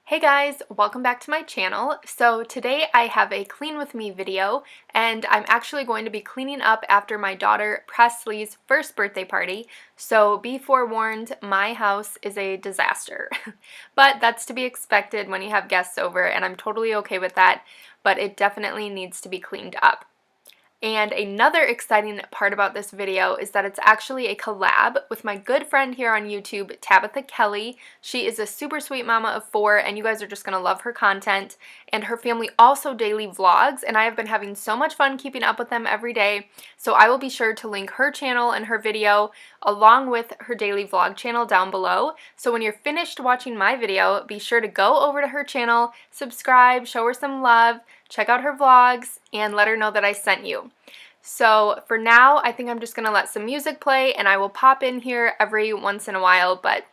Hey guys, welcome back to my channel. So today I have a clean with me video and I'm actually going to be cleaning up after my daughter Presley's first birthday party. So be forewarned, my house is a disaster. But that's to be expected when you have guests over and I'm totally okay with that, but it definitely needs to be cleaned up. And another exciting part about this video is that it's actually a collab with my good friend here on YouTube, Tabitha Kelly. She is a super sweet mama of 4 and you guys are just going to love her content. And her family also daily vlogs and I have been having so much fun keeping up with them every day. So I will be sure to link her channel and her video along with her daily vlog channel down below. So when you're finished watching my video, be sure to go over to her channel, subscribe, show her some love, check out her vlogs, and let her know that I sent you. So for now, I think I'm just going to let some music play and I will pop in here every once in a while, but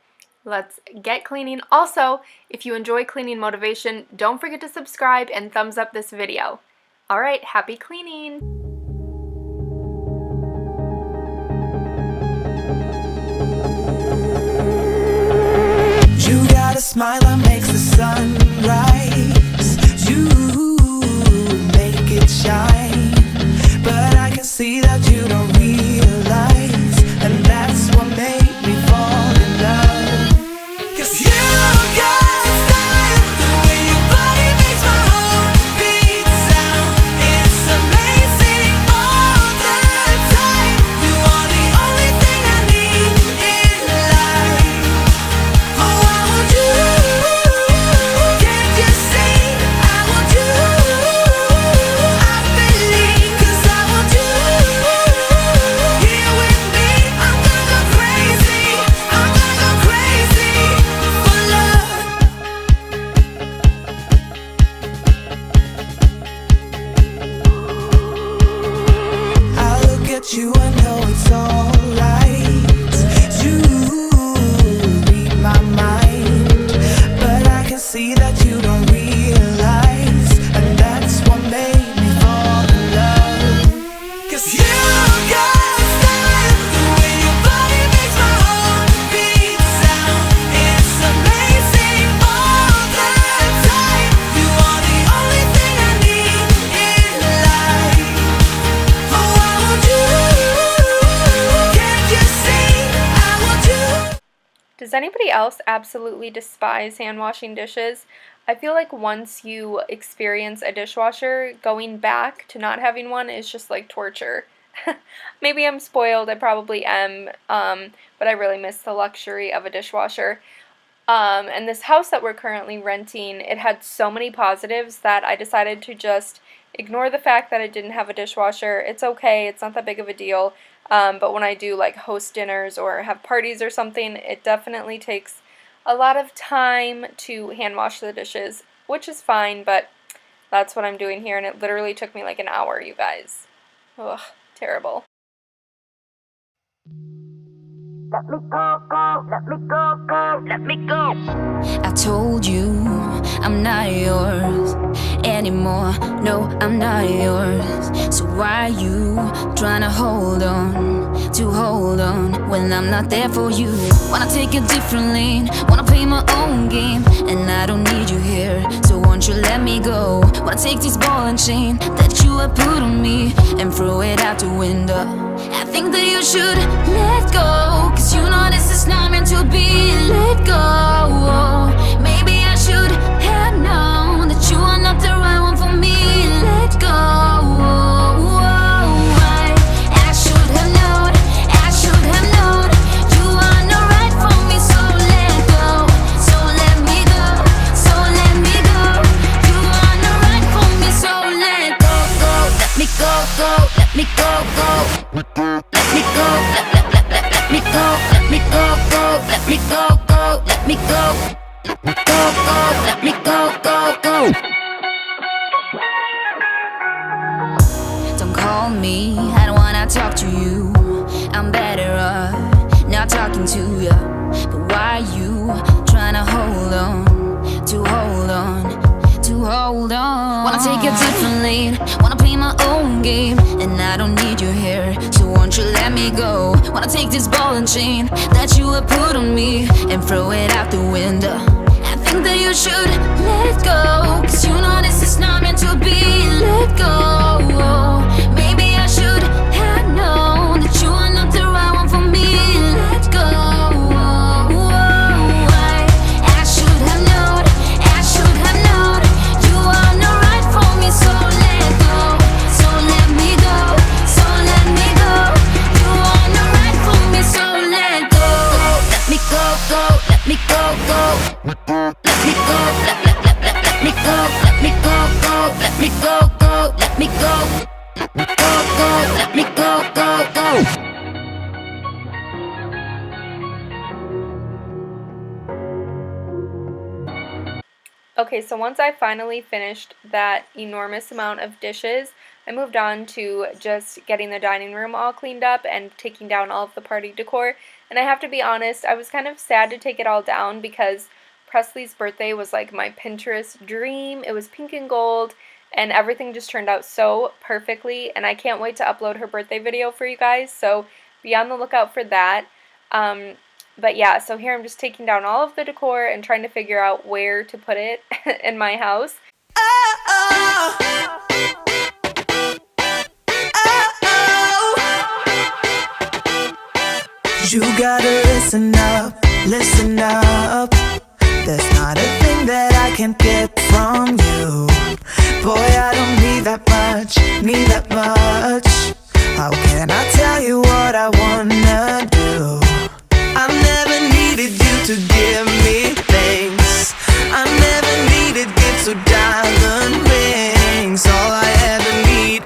let's get cleaning. Also, if you enjoy cleaning motivation, don't forget to subscribe and thumbs up this video. Alright, happy cleaning! You got a smile that makes the sun rise. You make it shine, but I can see that you don't realize, and that's what made me fall in love. 'Cause you got style, the way your body makes my heart beat sound. It's amazing all the time. You are the only thing I need in life. Oh, I want you. Can't you see? I want you. I believe, 'cause I want you here with me. I'm gonna go crazy. I'm gonna go crazy for love. I look at you, I know it's alright. You read my mind, but I can see that you don't realize, and that's what made me fall in love. 'Cause you got style, the way your body makes my heart beat sound. It's amazing all the time. You are the only thing I need in life. Oh, I want you. Can't you see? I want you. Does anybody else absolutely despise hand washing dishes? I feel like once you experience a dishwasher, going back to not having one is just like torture. Maybe I'm spoiled, I probably am, but I really miss the luxury of a dishwasher. And this house that we're currently renting, it had so many positives that I decided to just ignore the fact that it didn't have a dishwasher. It's okay, it's not that big of a deal, but when I do like host dinners or have parties or something, it definitely takes a lot of time to hand wash the dishes, which is fine, but that's what I'm doing here, and it literally took me like an hour, you guys. Ugh, terrible. Let me go, go, let me go, go, let me go. I told you I'm not yours anymore. No, I'm not yours. So why you trying to hold on when I'm not there for you? Wanna take a different lane, wanna play my own game, and I don't need you here. So won't you let me go? Wanna take this ball and chain that you have put on me and throw it out the window. I think that you should let go, 'cause you know this is not meant to be. Let go. Maybe I should have known that you are not the right one for me. Let go. I should have known, I should have known you are not right for me. So let go, so let me go, so let me go. You are not right for me, so let go, go. Let me go, go, let me go, go. Let me go, let me go, let me go, go, let me go, go, let me go, go, go, let me go, go, go. Don't call me, I don't wanna talk to you. I'm better off not talking to you. But why you trying to hold on, hold on? Wanna take a different lane, wanna play my own game, and I don't need you here. So won't you let me go? Wanna take this ball and chain that you have put on me and throw it out the window. I think that you should let go, 'cause you know this is not meant to be. Let go. Maybe I should have known that you are not the right one for me. Let go. I should have known, I should have known you are not right for me. So let go, so let me go, so let me go. You are not right for me, so let go. Let me go, go, let me go, go. Let me go, let me go, let me go, go. Let me go, go, let me go, go, go. Let me go, go, go. Okay, so once I finally finished that enormous amount of dishes, I moved on to just getting the dining room all cleaned up and taking down all of the party decor. And I have to be honest, I was kind of sad to take it all down because Presley's birthday was like my Pinterest dream. It was pink and gold, and everything just turned out so perfectly, and I can't wait to upload her birthday video for you guys, so be on the lookout for that. But yeah, so here I'm just taking down all of the decor and trying to figure out where to put it in my house. You gotta listen up, listen up. There's not a thing that I can't get from you. Boy, I don't need that much, need that much. How can I tell you what I wanna do? I never needed you to give me things. I never needed gifts or diamond rings. All I ever need,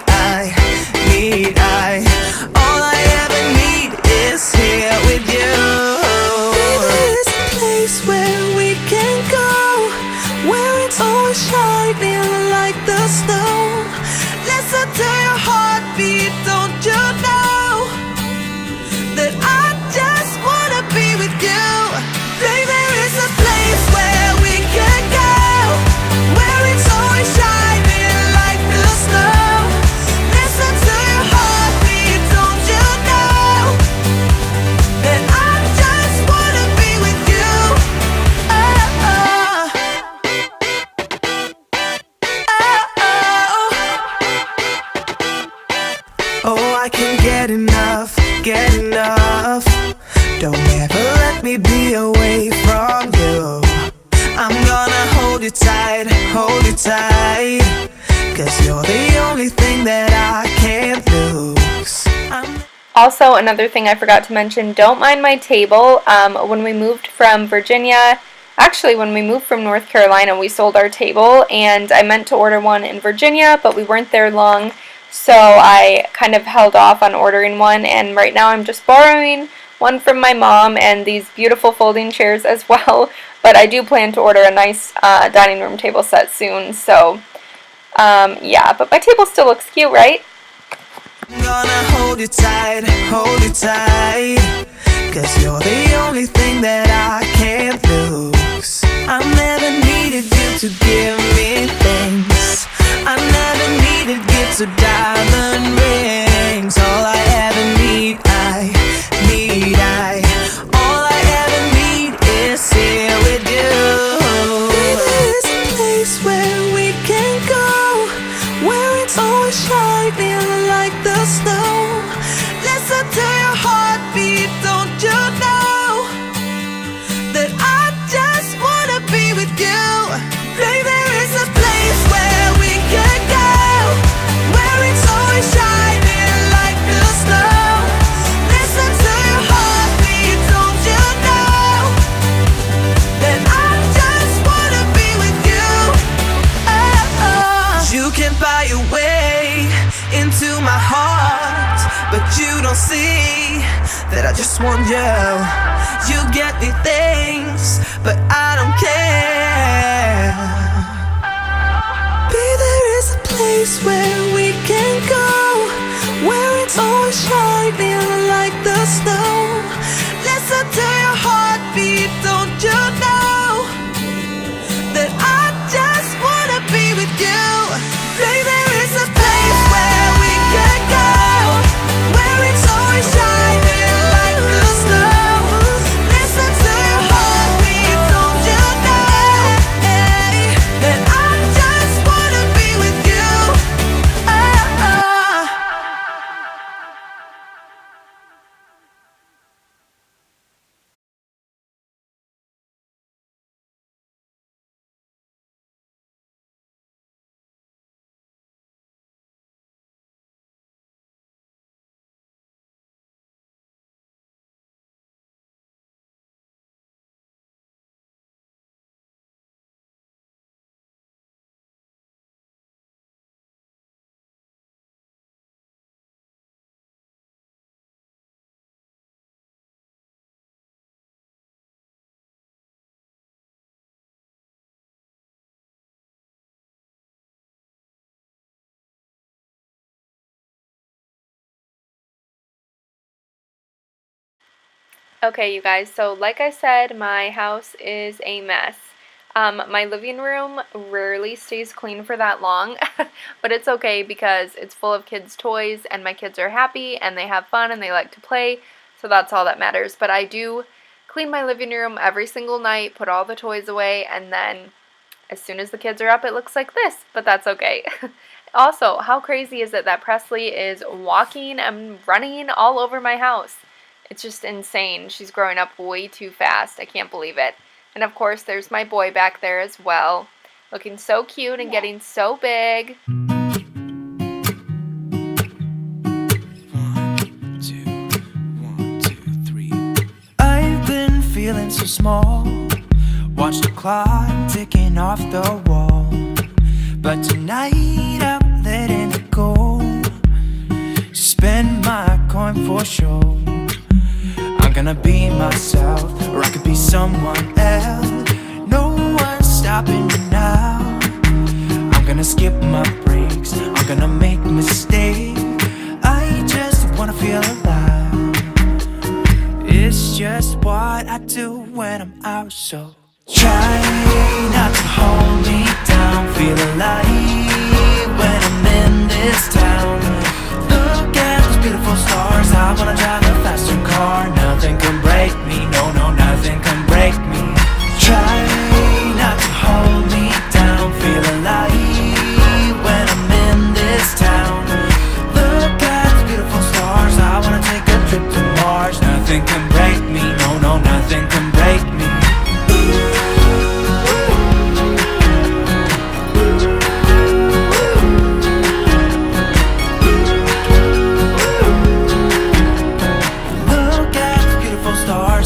all I ever need is here with you. There's a place where we can go, where it's always shining like the snow. Listen to your heartbeat, don't you know that I just wanna be with you. Baby, there is a place where we can go, where it's always shining like the snow. Listen to your heartbeat, don't you know that I just wanna be with you. Oh, I can't get enough, get enough. Don't ever let me be away from you. I'm gonna hold you tight, 'cause you're the only thing that I can't lose. Also, another thing I forgot to mention, don't mind my table. When we moved from Virginia, actually when we moved from North Carolina, we sold our table, and I meant to order one in Virginia, but we weren't there long, so I kind of held off on ordering one, and right now I'm just borrowing one from my mom and these beautiful folding chairs as well, but I do plan to order a nice dining room table set soon, so yeah, but my table still looks cute, right? I'm gonna hold you tight, 'cause you're the only thing that I can't lose. I never needed you to give me things. I never needed gifts or diamond rings. All I ever need, all I ever need is here with you. There's a place where we can go, where it's always shining like the snow. Listen to your heartbeat, don't you know that I just wanna be with you. Baby, there is a place where we can go, where it's always shining like the snow. Listen to your heartbeat, don't you know that I just wanna be with you. You can buy your way into my heart, but you don't see that I just want you. You get me things, but I don't care. Babe, there is a place where we can go, where it's always shining like the snow. Listen to your heartbeat, don't you know that I just wanna be with you. Babe, there is a place where we can go, where it's always shining like the snow. Listen to your heartbeat, don't you know Okay, you guys, so like I said, my house is a mess. My living room rarely stays clean for that long, but it's okay because it's full of kids' toys and my kids are happy and they have fun and they like to play, so that's all that matters. But I do clean my living room every single night, put all the toys away, and then as soon as the kids are up, it looks like this, but that's okay. Also, how crazy is it that Presley is walking and running all over my house? It's just insane. She's growing up way too fast. I can't believe it. And of course, there's my boy back there as well, looking so cute and getting so big. 1, 2, 1, 2, 3. I've been feeling so small. Watch the clock ticking off the wall. But tonight I'm letting it go. Spend my coin for sure. I'm gonna be myself, or I could be someone else. No one's stopping me now. I'm gonna skip my breaks, I'm gonna make mistakes. I just wanna feel alive. It's just what I do when I'm out, so try not to hold me down. Feel alive when I'm in this town. Look at those beautiful stars. I wanna drive a faster car. Nothing can break me, no, no, nothing can break me. Try not to hold me down. Feel alive when I'm in this town. Look at those beautiful stars. I wanna take a trip to Mars. Nothing can break me, no, no, nothing can break me.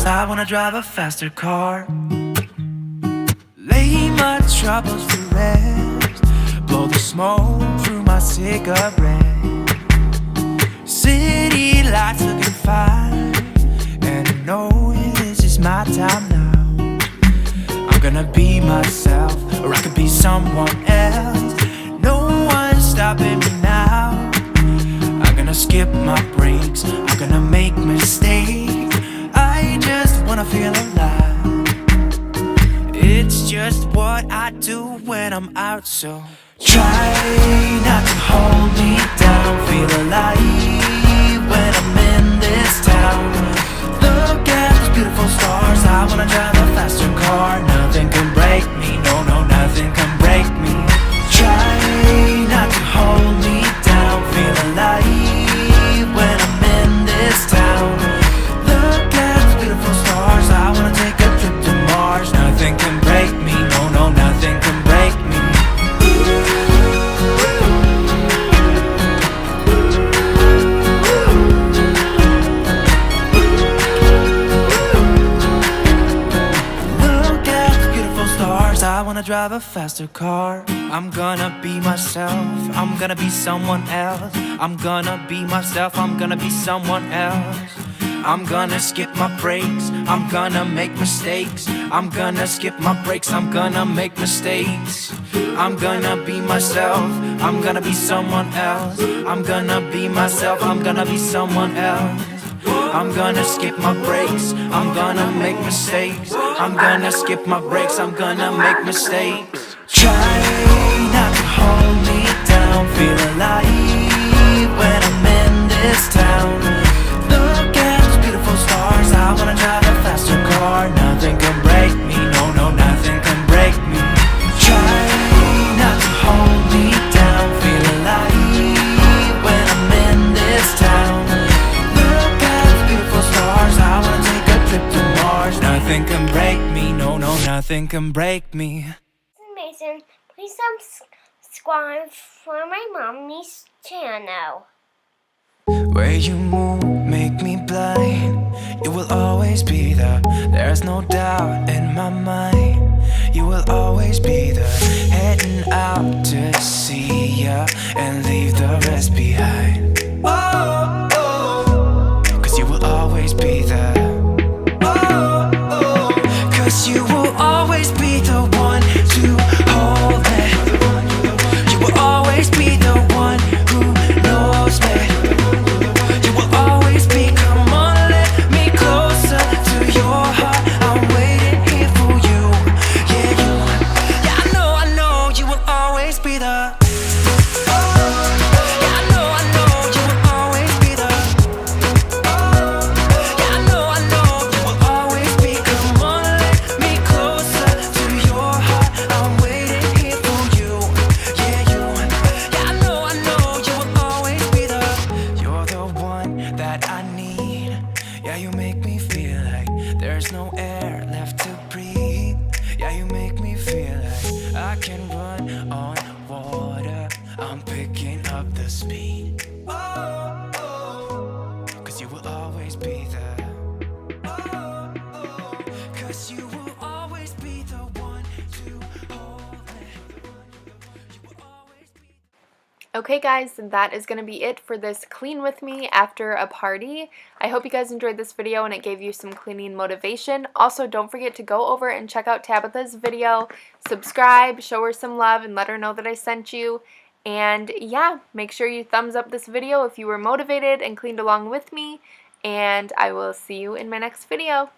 I wanna drive a faster car. Lay my troubles to rest. Blow the smoke through my cigarette. City lights looking fine, and I know this is my time now. I'm gonna be myself, or I could be someone else. No one's stopping me now. I'm gonna skip my breaks, I'm gonna make mistakes. I just wanna feel alive. It's just what I do when I'm out, so try not to hold me down. Feel alive when I'm in this town. Look at those beautiful stars. I wanna drive a faster car. Nothing can break me, no, no, nothing can break me. Try not to hold me down. Feel alive when I'm in this town. Look at beautiful stars. I wanna take a trip to Mars. Nothing can break me, no, no, nothing can break me. Look at the beautiful stars. I wanna drive a faster car. I'm gonna be myself, I'm gonna be someone else. I'm gonna be myself, I'm gonna be someone else. I'm gonna skip my breaks, I'm gonna make mistakes. I'm gonna skip my breaks, I'm gonna make mistakes. I'm gonna be myself, I'm gonna be someone else. I'm gonna be myself, I'm gonna be someone else. I'm gonna skip my breaks, I'm gonna make mistakes. I'm gonna skip my breaks, I'm gonna make mistakes. Try not to hold me down. Feel alive when I'm in this town. Look at those beautiful stars. I wanna drive a faster car. Nothing can break me, no, no, nothing can break me. Try not to hold me down. Feel alive when I'm in this town. Look at those beautiful stars. I wanna take a trip to Mars. Nothing can break me, no, no, nothing can break me. Mason, please subscribe for my mommy's channel. Where you move, make me blind. You will always be there. There's no doubt in my mind. You will always be there. Heading out to see ya and leave the rest behind. Oh, oh. 'Cause you will always be there. Oh, oh. 'Cause you will always be the one to hold me. You will always be the one who knows me. You will always be, come on, let me closer to can run on water. I'm picking up the speed. Oh, oh, 'cause you will always be there. Oh, oh, 'cause you will always be the one to hold me. You will always be. Okay guys, that is going to be it for this clean with me after a party. I hope you guys enjoyed this video and it gave you some cleaning motivation. Also, don't forget to go over and check out Tabitha's video, subscribe, show her some love, and let her know that I sent you. And yeah, make sure you thumbs up this video if you were motivated and cleaned along with me. And I will see you in my next video.